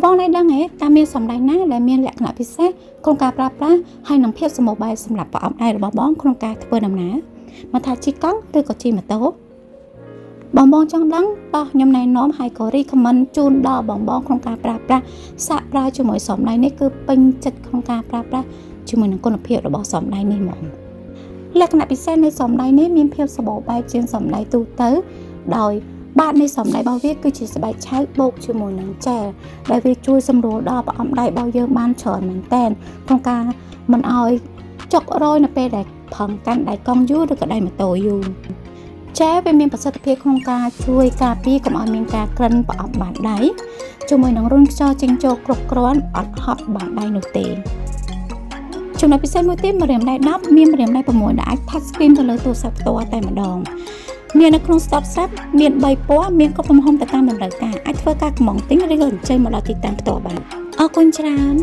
បងណៃដឹងហ៎តាមមានសម្ដែងណាដែលមានលក្ខណៈពិសេសក្នុងការប្រើប្រាស់ហើយនឹងភាពសម្បូរបែបសម្រាប់ប្រអប់ដៃរបស់បងក្នុងការធ្វើដំណើរមកថាជិះកង់ឬក៏ជិះម៉ូតូបងចង់ដឹងតោះខ្ញុំណែនាំហើយក៏រីខមមិនជូនដល់បងក្នុងការប្រើប្រាស់សាកប្រើជាមួយសម្ដែងនេះគឺពេញចិត្តក្នុងការប្រើប្រាស់ជាមួយនឹងគុណភាពរបស់សម្ដែងនេះហ្មងលក្ខណៈពិសេសនៃសម្ដែងនេះមានភាពសម្បូរបែបជាងសម្ដែងទូទៅដោយបាតនៃសម្ដែងរបស់វាគឺជាស្បែកឆៅបូកជាមួយនឹងចែលដែលវាជួយសម្រួលដល់ប្រអប់ដៃរបស់យើងបានច្រើនមែនទែនក្នុងការមិនឲ្យចុករយនៅពេលដែលផឹងកាន់ដៃកង់យូរឬក៏ដៃម៉ូតូយូរចែលវាមានប្រសិទ្ធភាពក្នុងការជួយការពារកុំឲ្យមានការក្រិនប្រអប់បាតដៃជាមួយនឹងរុញខ្យល់ចេញចូលគ្រប់គ្រាន់អត់ហត់បាតដៃនោះទេចំណុចពិសេសមួយទៀតម្រាមដៃ10មានម្រាមដៃ6ដែលអាច touch screen ទៅលើទូរស័ព្ទផ្ទាល់តែម្ដងមាននៅក្នុង stop strap មាន3ពណ៌មានគ្រប់ទំហំទៅតាមតម្រូវការអាចធ្វើការកម្មង់ទិញឬក៏អញ្ជើញមកដល់ទីតាំងផ្ទាល់បានអរគុណច្រើន